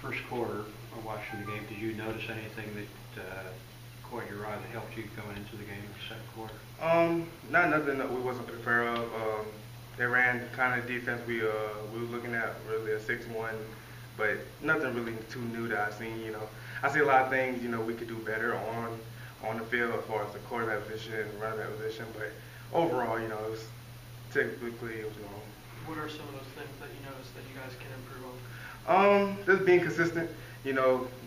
first quarter of watching the game, did you notice anything that caught your eye that helped you going into the game in the second quarter? Not nothing that we wasn't prepared of. They ran kind of defense we were looking at, really a 6-1, but nothing really too new that I seen. I see a lot of things we could do better on the field as far as the quarterback position and running back position, but overall it was typically it was normal. What are some of those things that you noticed that you guys can improve on? Just being consistent.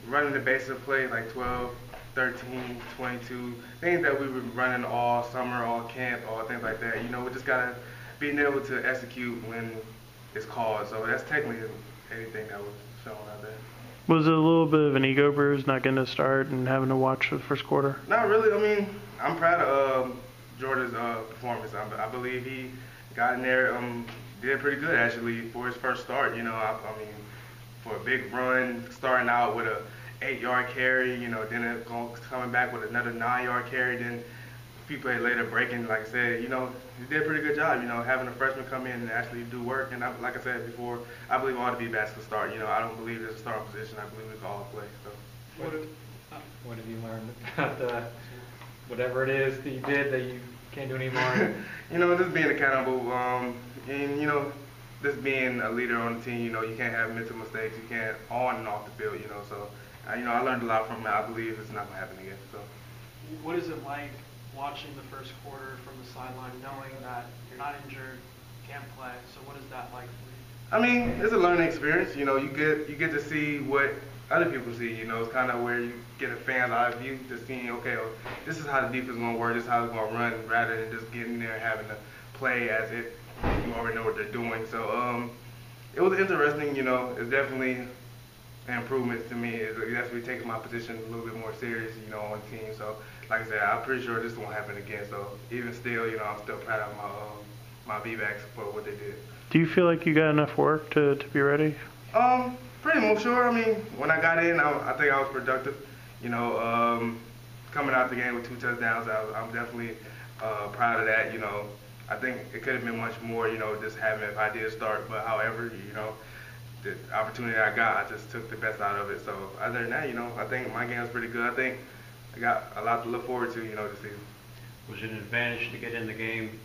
Running the basic plays like 12, 13, 22, things that we were running all summer, all camp, all things like that. We just gotta being able to execute when it's called. So that's technically anything that was shown out there. Was it a little bit of an ego bruise not getting to start and having to watch the first quarter? Not really. I'm proud of Jordan's performance. I believe he got in there, did pretty good actually for his first start. For a big run, starting out with a 8-yard carry, then coming back with another 9-yard carry, then a few plays later breaking, like I said, he did a pretty good job, having a freshman come in and actually do work. And like I said before, I believe all the B-backs can start. I don't believe there's a starting position. I believe we can all play. So. What have you learned about whatever it is that you did that you can't do anymore? Just being accountable, and just being a leader on the team. You can't have mental mistakes. You can't on and off the field. So I learned a lot from it. I believe it's not gonna happen again. So. What is it like watching the first quarter from the sideline, knowing that you're not injured, can't play? So what is that like for you? It's a learning experience. You get to see what other people see. It's kind of where you get a fan's eye view to seeing, okay, well, this is how the defense is going to work, this is how it's going to run, rather than just getting there and having to play as if you already know what they're doing. So it was interesting. It's definitely an improvement to me. It's definitely taking my position a little bit more serious, on the team. So like I said, I'm pretty sure this won't happen again. So even still, I'm still proud of my B-backs for what they did. Do you feel like you got enough work to be ready? Pretty much sure. When I got in, I think I was productive. Coming out the game with 2 touchdowns, I'm definitely proud of that. I think it could have been much more, just having if I did start. But however, the opportunity I got, I just took the best out of it. So other than that, I think my game was pretty good. I think I got a lot to look forward to, this season. Was it an advantage to get in the game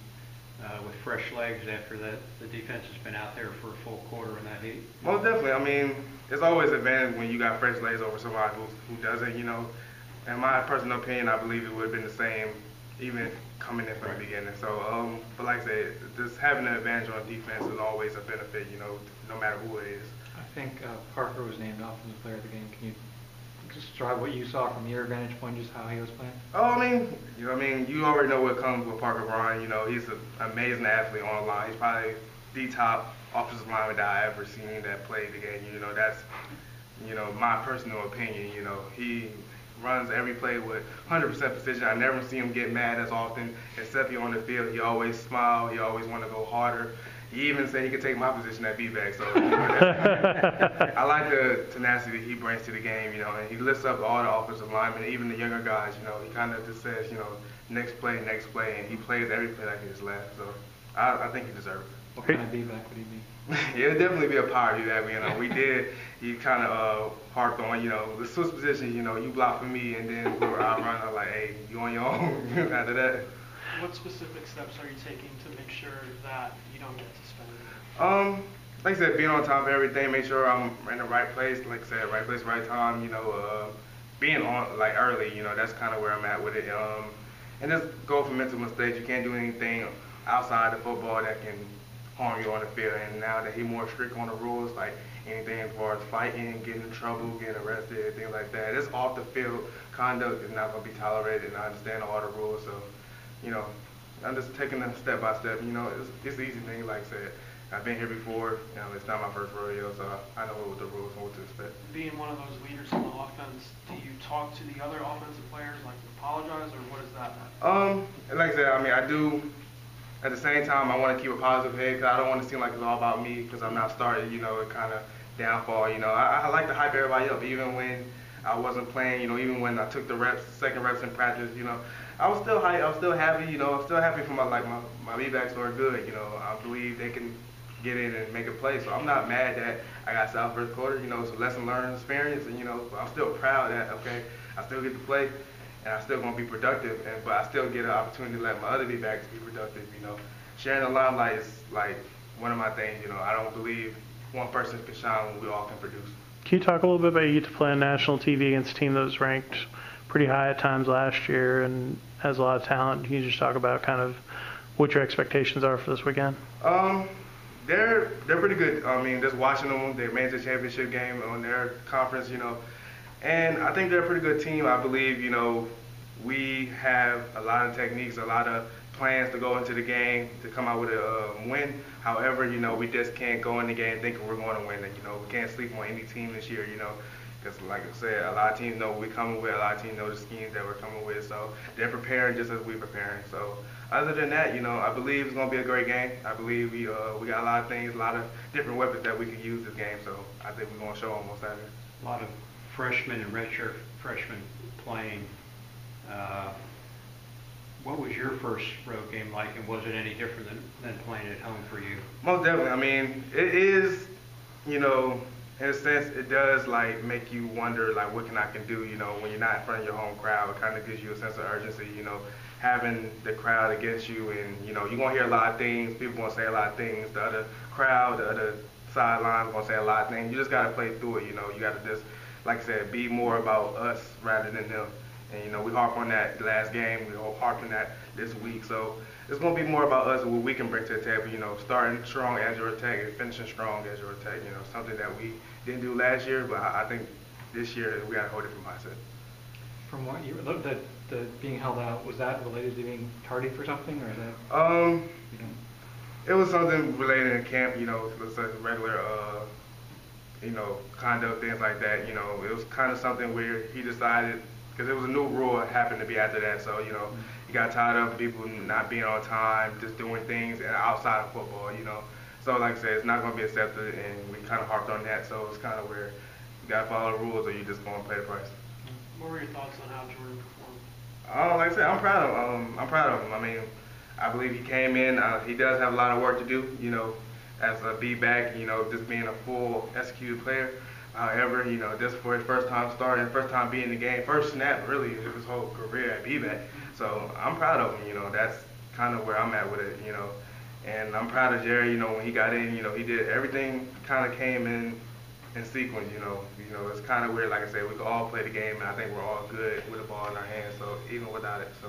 with fresh legs after the defense has been out there for a full quarter in that heat? Most definitely. It's always an advantage when you got fresh legs over somebody who doesn't. In my personal opinion, I believe it would have been the same even coming in from the beginning. So, but like I said, just having an advantage on defense is always a benefit, no matter who it is. I think Parker was named Offensive Player of the Game. Can you describe what you saw from your vantage point, just how he was playing? You already know what comes with Parker Bryan. He's an amazing athlete on the line. He's probably the top offensive lineman that I ever seen that played the game. That's, my personal opinion. He runs every play with 100% precision. I never see him get mad as often, except on the field. He always smile. He always want to go harder. He even said he could take my position at B-back. So I like the tenacity he brings to the game, and he lifts up all the offensive linemen, even the younger guys. He kind of just says, next play, and he plays every play like his last. So I think he deserves it. What kind of B-back would he be? Yeah, it'd definitely be a power B-back. He kind of harped on, the switch position, you block for me, and then I run. I'm like, hey, you on your own after that. What specific steps are you taking to make sure that you don't get suspended? Like I said, being on top of everything, make sure I'm in the right place. Like I said, right place, right time. Being on early. That's kind of where I'm at with it. And just go for mental mistakes. You can't do anything outside of football that can harm you on the field. And now that he's more strict on the rules, like anything as far as fighting, getting in trouble, getting arrested, things like that. This off the field conduct is not going to be tolerated. And I understand all the rules, so. I'm just taking them step by step. It's an easy thing. Like I said, I've been here before. It's not my first rodeo, so I know what the rules and what to expect. Being one of those leaders on the offense, do you talk to the other offensive players, like apologize, or what is that? Like I said, I do. At the same time, I want to keep a positive head because I don't want to seem like it's all about me because I'm not starting. It kind of downfall. I like to hype everybody up, even when I wasn't playing. Even when I took the second reps in practice. I was still hyped. I was still happy. I'm still happy for my B-backs are good. I believe they can get in and make a play. So I'm not mad that I got South first quarter. You know, it's a lesson learned experience, and you know, I'm still proud that okay, I still get to play, and I'm still gonna be productive, but I still get an opportunity to let my other B-backs be productive. You know, sharing the limelight is like one of my things. You know, I don't believe one person can shine when we all can produce. Can you talk a little bit about you get to play on national TV against a team that was ranked pretty high at times last year and has a lot of talent? Can you just talk about kind of what your expectations are for this weekend? They're pretty good. I mean, just watching them, they made the championship game on their conference, you know, and I think they're a pretty good team. I believe, you know, we have a lot of techniques, a lot of plans to go into the game to come out with a win. However, you know, we just can't go in the game thinking we're going to win it. You know, we can't sleep on any team this year, you know, because like I said, a lot of teams know what we're coming with, a lot of teams know the schemes that we're coming with, so they're preparing just as we're preparing. So other than that, you know, I believe it's going to be a great game. I believe we got a lot of things, a lot of different weapons that we can use this game, so I think we're going to show them on Saturday. A lot of freshmen and redshirt freshmen playing. What was your first road game like, and was it any different than playing at home for you? Most definitely. I mean, it is, you know, in a sense, it does like make you wonder like what I can do, you know, when you're not in front of your home crowd. It kind of gives you a sense of urgency, you know, having the crowd against you, and you know, you're gonna hear a lot of things. People gonna say a lot of things. The other crowd, the other sidelines gonna say a lot of things. You just gotta play through it, you know. You gotta just, like I said, be more about us rather than them. And you know, we harp on that last game. We harp on that this week. So it's gonna be more about us and what we can bring to the table. You know, starting strong as your attack and finishing strong as your attack. You know, something that we didn't do last year, but I think this year we got a whole different mindset. From what you looked at, the being held out, was that related to being tardy for something, or is that? You know? It was something related to camp. You know, it was like regular, you know, conduct, things like that. You know, it was kind of something where he decided, because it was a new rule that happened to be after that. So you know, he got tired of people not being on time, just doing things outside of football. You know. So like I said, it's not going to be accepted, and we kind of harped on that. So it's kind of where you got to follow the rules, or you just going to pay the price. What were your thoughts on how Jordan performed? Like I said, I'm proud of him. I mean, I believe he came in. He does have a lot of work to do. You know, as a B-back, you know, just being a full executed player. However, you know, this for his first time starting, first time being in the game, first snap really of his whole career at B-back. So I'm proud of him. You know, that's kind of where I'm at with it. You know. And I'm proud of Jerry, you know, when he got in, you know, he did everything kind of came in sequence, you know. You know, it's kind of weird, like I said, we could all play the game, and I think we're all good with the ball in our hands, so even without it, so.